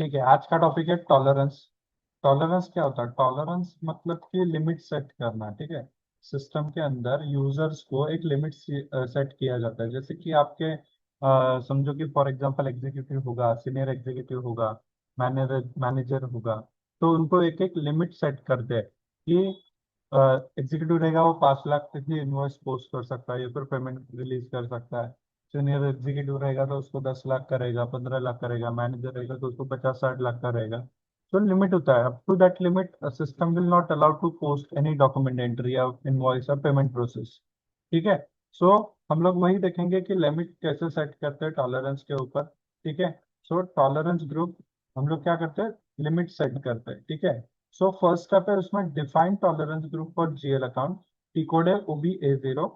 ठीक है, आज का टॉपिक है टॉलरेंस। टॉलरेंस क्या होता है? टॉलरेंस मतलब कि लिमिट सेट करना। ठीक है, सिस्टम के अंदर यूजर्स को एक लिमिट सेट किया जाता है। जैसे कि आपके समझो कि फॉर एग्जांपल एग्जीक्यूटिव होगा, सीनियर एग्जीक्यूटिव होगा, मैनेजर मैनेजर होगा। तो उनको एक एक लिमिट सेट करते हैं कि एग्जीक्यूटिव रहेगा वो 5 लाख तक की इनवॉइस पोस्ट कर सकता है या फिर पेमेंट रिलीज कर सकता है। सीनियर एग्जीक्यूटिव रहेगा तो उसको 10 लाख करेगा, 15 लाख करेगा। मैनेजर रहेगा तो उसको 50-60 लाख का रहेगा। तो लिमिट होता है, up to that limit system will not allow to post any document entry या इनवॉइस और पेमेंट प्रोसेस। ठीक है। सो हम लोग वही देखेंगे कि लिमिट कैसे सेट करते हैं टॉलरेंस के ऊपर। ठीक है। सो टॉलरेंस ग्रुप हम लोग क्या करते हैं, लिमिट सेट करते हैं। ठीक है। सो फर्स्ट स्टेप है उसमें define tolerance group for GL account. T code है OBA0।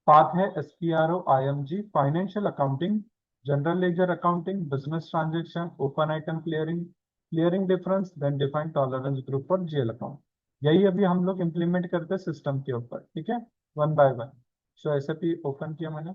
पाथ है SPRO IMG, financial accounting, general ledger accounting, business transaction, open item clearing, clearing difference, then define tolerance group for GL account. यही अभी हम लोग implement करते हैं system के ऊपर। ठीक है, one by one. So SAP open किया मैंने।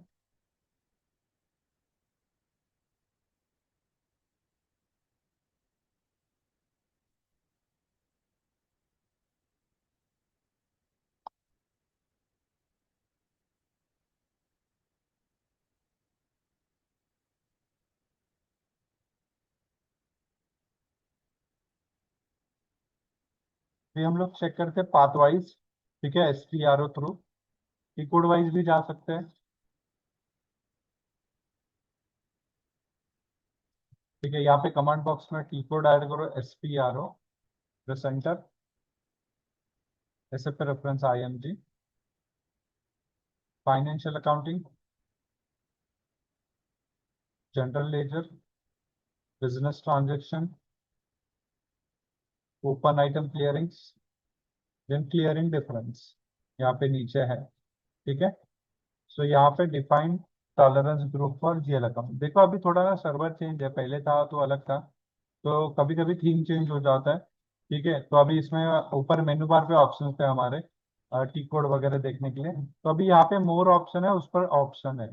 फिर हम लोग चेक करते हैं पाथ वाइज। ठीक है, SPRO थ्रू। की कोड वाइज भी जा सकते हैं। ठीक है, यहाँ पे कमांड बॉक्स में टी कोड ऐड करो SPRO, प्रेस एंटर। ऐसे पे reference IMG, financial accounting, general ledger, business transaction, open item clearings, then clearing difference यहाँ पे नीचे है। ठीक है। सो यहाँ पे define tolerance group for GL account. देखो अभी थोड़ा ना सर्वर चेंज है, पहले था तो अलग था। तो कभी कभी थीम चेंज हो जाता है। ठीक है, तो अभी इसमें ऊपर मेनू बार पे ऑप्शन है हमारे टी कोड वगैरह देखने के लिए। तो अभी यहाँ पे मोर ऑप्शन है, उस पर ऑप्शन है,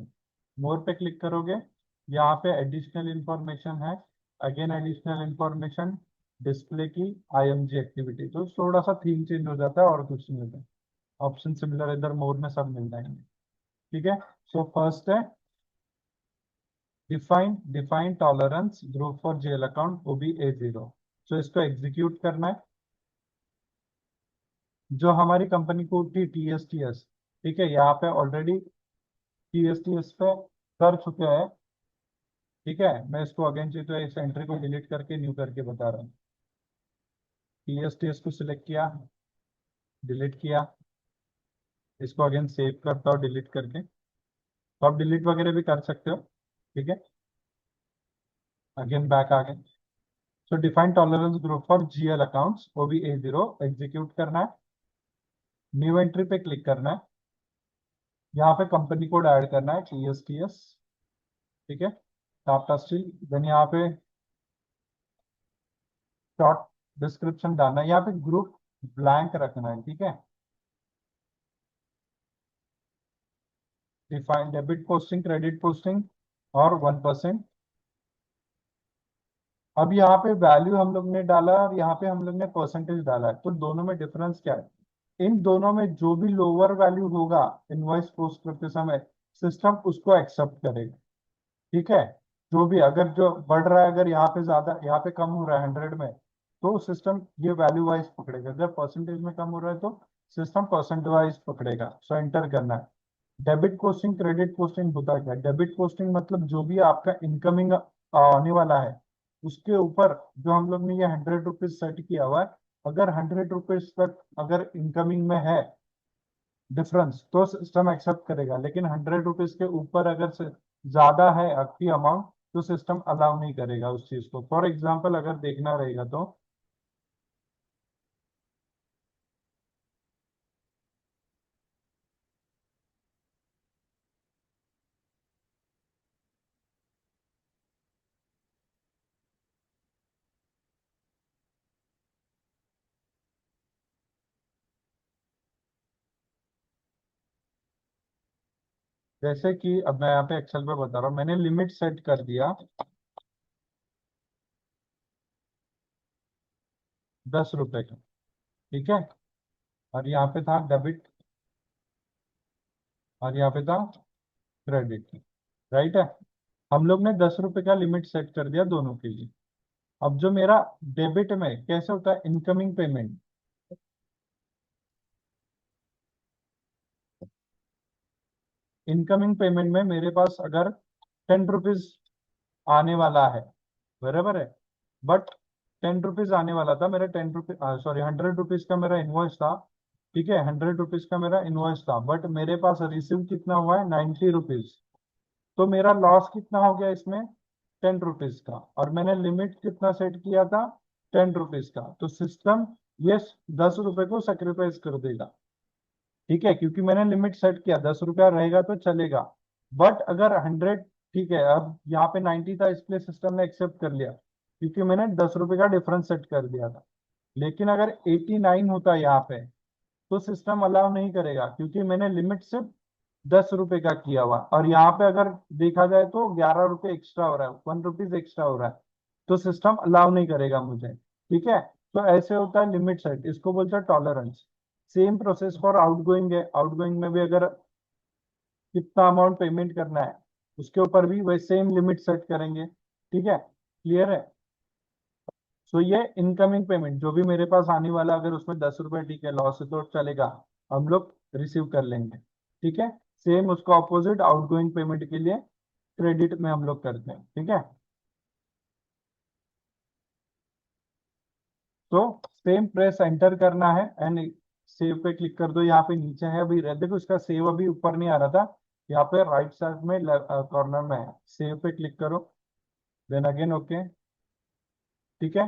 मोर पे क्लिक करोगे। यहाँ पे एडिशनल इंफॉर्मेशन है, अगेन एडिशनल इंफॉर्मेशन, डिस्प्ले की, IMG एक्टिविटी। तो थोड़ा सा थीम चेंज हो जाता है और कुछ नहीं होता। ऑप्शन सिमिलर इधर मोर में सब मिल जाएंगे। ठीक है। सो फर्स्ट है define tolerance group for GL account OBA0। So इसको एग्जीक्यूट करना है। जो हमारी कंपनी को थी TSTS। ठीक है, यहाँ पे ऑलरेडी TSTS पे कर चुके हैं। ठीक है, मैं इसको अगेन चाहिए तो इस एंट्री को डिलीट करके न्यू करके बता रहा हूँ। TSTS को सिलेक्ट किया, डिलीट किया। इसको अगेन सेव करता हूँ डिलीट करके। तो आप डिलीट वगैरह भी कर सकते हो। ठीक है, अगेन बैक आ गए। सो define tolerance group for GL accounts OBA0 execute करना है। न्यू एंट्री पे क्लिक करना है। यहाँ पे कंपनी कोड ऐड करना है TSTS। ठीक है, टाटा स्टील। देन यहाँ पे शॉर्ट डिस्क्रिप्शन डालना है। यहाँ पे ग्रुप ब्लैंक रखना है। ठीक है, define debit posting, credit posting और 1%। अब यहाँ पे वैल्यू हम लोग ने डाला और यहाँ पे हम लोग ने परसेंटेज डाला है। तो दोनों में डिफरेंस क्या है? इन दोनों में जो भी लोअर वैल्यू होगा इनवॉइस पोस्ट करते समय, सिस्टम उसको एक्सेप्ट करेगा। ठीक है, जो भी अगर जो बढ़ रहा है, अगर यहाँ पे ज्यादा यहाँ पे कम हो रहा है 100 में, तो सिस्टम ये वैल्यू वाइज पकड़ेगा। जब परसेंटेज में कम हो रहा है तो सिस्टम परसेंट वाइज पकड़ेगा। सो एंटर करना है। डेबिट पोस्टिंग, क्रेडिट पोस्टिंग होता क्या है? डेबिट पोस्टिंग मतलब जो भी आपका इनकमिंग आने वाला है उसके ऊपर जो हम लोग ने ये 100 रुपीज सेट किया हुआ है, अगर 100 रुपीज तक अगर इनकमिंग में है डिफरेंस तो सिस्टम एक्सेप्ट करेगा। लेकिन 100 रुपीज के ऊपर अगर से ज्यादा है आपकी अमाउंट तो सिस्टम अलाउ नहीं करेगा उस चीज को। फॉर एग्जाम्पल अगर देखना रहेगा तो जैसे कि अब मैं यहाँ पे एक्सेल पे बता रहा हूँ, मैंने लिमिट सेट कर दिया। 10 रुपए का, ठीक है। और यहाँ पे था डेबिट, और यहाँ पे था क्रेडिट, राइट है। हम लोग ने 10 रुपए का लिमिट सेट कर दिया दोनों के लिए। अब जो मेरा डेबिट में कैसे होता है, इनकमिंग पेमेंट, इनकमिंग पेमेंट में मेरे पास अगर 10 रुपीज आने वाला है, बराबर है, बट 10 रुपीज आने वाला था मेरा, 10 रुपीज, सॉरी 100 रुपीज का मेरा इनवॉइस था, ठीक है, 100 रुपीज का मेरा इनवॉइस था, बट मेरे पास रिसीव कितना हुआ है, 90 रुपीज। तो मेरा लॉस कितना हो गया इसमें, 10 रुपीज का, और मैंने लिमिट कितना सेट किया था, 10 रुपीज का। तो सिस्टम ये 10 रुपए को सेक्रीफाइस कर देगा, ठीक है, क्योंकि मैंने लिमिट सेट किया, 10 रुपया रहेगा तो चलेगा। बट अगर 100, ठीक है, अब यहाँ पे 90 था, इसलिए सिस्टम ने एक्सेप्ट कर लिया, क्योंकि मैंने 10 रुपए का डिफरेंस सेट कर दिया था। लेकिन अगर 89 होता यहाँ पे, तो सिस्टम अलाउ नहीं करेगा, क्योंकि मैंने लिमिट सिर्फ 10 रुपए का किया हुआ, और यहाँ पे अगर देखा जाए तो 11 रुपए एक्स्ट्रा हो रहा है, 1 रुपीज एक्स्ट्रा हो रहा है, तो सिस्टम अलाउ नहीं करेगा मुझे, ठीक है। तो ऐसे होता है लिमिट सेट, इसको बोलते हैं tolerance. Same process for outgoing है, आउटगोइंग में भी अगर कितना अमाउंट पेमेंट करना है, उसके ऊपर भी वही सेम लिमिट सेट करेंगे, ठीक है, क्लियर है। सो ये इनकमिंग पेमेंट जो भी मेरे पास आने वाला, अगर उसमें 10 रुपए, ठीक है, लॉस है तो चलेगा, हम लोग रिसीव कर लेंगे, ठीक है। सेम उसका ऑपोजिट आउटगोइंग पेमेंट के लिए क्रेडिट में हम लोग करते हैं, ठीक है। तो सेम प्रेस एंटर करना है एंड सेव पे क्लिक कर दो, यहाँ पे नीचे है अभी, देखो इसका सेव अभी ऊपर नहीं आ रहा था, यहाँ पे राइट साइड में कॉर्नर में है, सेव पे क्लिक करो, देन अगेन ओके, ठीक है,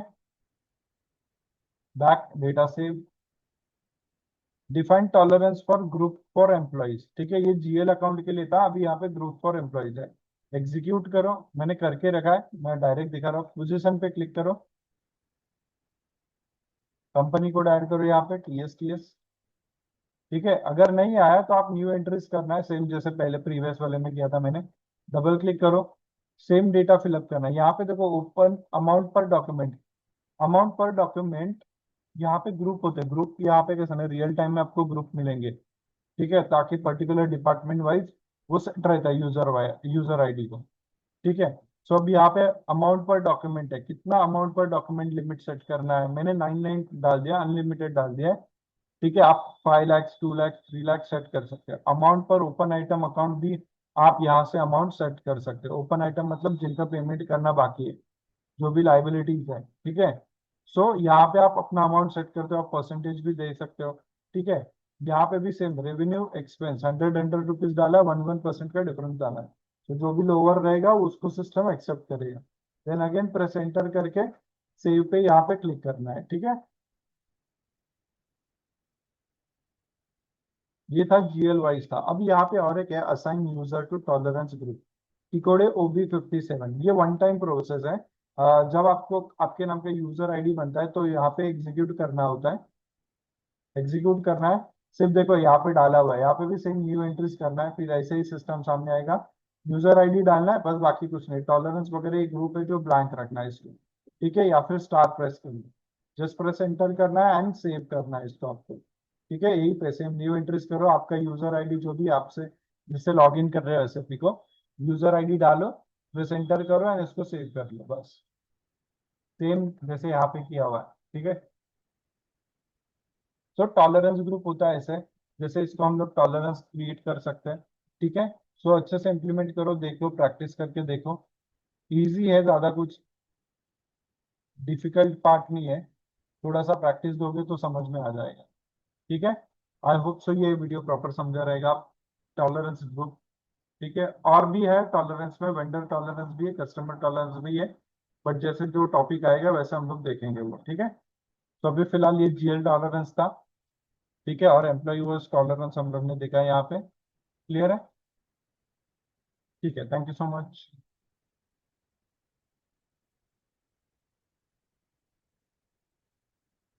back data save, define tolerance for group for employees, ठीक है, ये जीएल अकाउंट के लिए था, अभी यहाँ पे ग्रुप फॉर एम्प्लॉइज है। एग्जीक्यूट करो, मैंने करके रखा है, मैं डायरेक्ट दिखा रहा हूँ, पोजीशन पे क्लिक करो, कंपनी कोड ऐड करो यहाँ पे TSTS, ठीक है। अगर नहीं आया तो आप न्यू एंट्रीज करना है, सेम जैसे पहले प्रीवियस वाले में किया था मैंने, डबल क्लिक करो, सेम डेटा फिलअप करना है, यहाँ पे देखो ओपन अमाउंट पर डॉक्यूमेंट, अमाउंट पर डॉक्यूमेंट, यहाँ पे ग्रुप होते हैं, ग्रुप यहाँ पे कैसे ना रियल टाइम में आपको ग्रुप मिलेंगे, ठीक है, ताकि पर्टिकुलर डिपार्टमेंट वाइज वो सेट रहता है यूजर आईडी को, ठीक है। सो अब यहाँ पे अमाउंट पर डॉक्यूमेंट है, कितना अमाउंट पर डॉक्यूमेंट लिमिट सेट करना है, मैंने 99 डाल दिया, अनलिमिटेड डाल दिया है, ठीक है। आप 5 लाख, 2 लाख, 3 लाख सेट कर सकते हैं। अमाउंट पर ओपन आइटम अकाउंट भी आप यहाँ से अमाउंट सेट कर सकते हो, ओपन आइटम मतलब जिनका पेमेंट करना बाकी है, जो भी लाइबिलिटीज है, ठीक है। सो यहाँ पे आप अपना अमाउंट सेट करते हो, आप परसेंटेज भी दे सकते हो, ठीक है। यहाँ पे भी सेम रेवेन्यू एक्सपेंस 100 रुपीज डाला, 1% का डिफरेंस डाला है, तो जो भी लोअर रहेगा उसको सिस्टम एक्सेप्ट करेगा। देन अगेन प्रेस एंटर करके सेव पे यहाँ पे क्लिक करना है, ठीक है। ये था जीएल वाइज था। अब यहाँ पे और एक है, assign user to tolerance group, T code OB57, ये वन टाइम प्रोसेस है। जब आपको आपके नाम का यूजर आईडी बनता है तो यहाँ पे एग्जीक्यूट करना होता है, एग्जीक्यूट करना है, सिर्फ देखो यहाँ पे डाला हुआ है, यहाँ पे भी सेम न्यू एंट्रीज करना है, फिर ऐसे ही सिस्टम सामने आएगा, यूजर आईडी डालना है, बस बाकी कुछ नहीं, टॉलरेंस वगैरह एक ग्रुप है जो ब्लैंक रखना है इसको, ठीक है, या फिर स्टार प्रेस करना, जस्ट प्रेस एंटर करना है एंड सेव करना है इसको आपको, ठीक है। यही पे सेम न्यू एंट्रीज करो, आपका यूजर आईडी जो भी आपसे जिससे लॉग इन कर रहे हो एसएपी को, यूजर आईडी डालो, प्रेस एंटर करो एंड इसको सेव कर लो, बस सेम जैसे यहाँ पे किया हुआ है, ठीक है। तो टॉलरेंस ग्रुप होता है ऐसे, जैसे इसको हम लोग टॉलरेंस क्रिएट कर सकते हैं, ठीक है। सो अच्छे से इंप्लीमेंट करो, देखो, प्रैक्टिस करके देखो, इजी है, ज्यादा कुछ डिफिकल्ट पार्ट नहीं है, थोड़ा सा प्रैक्टिस दोगे तो समझ में आ जाएगा, ठीक है। आई होप सो ये वीडियो प्रॉपर समझा रहेगा। टॉलरेंस ग्रुप, ठीक है, और भी है टॉलरेंस में, वेंडर टॉलरेंस भी है, कस्टमर टॉलरेंस भी है, बट जैसे जो टॉपिक आएगा वैसे हम लोग देखेंगे वो, ठीक है। तो अभी फिलहाल ये जीएल टॉलरेंस था, ठीक है, और एम्प्लॉय यूज टॉलरेंस हम लोग ने देखा है यहाँ पे, क्लियर है, ठीक है, थैंक यू सो मच।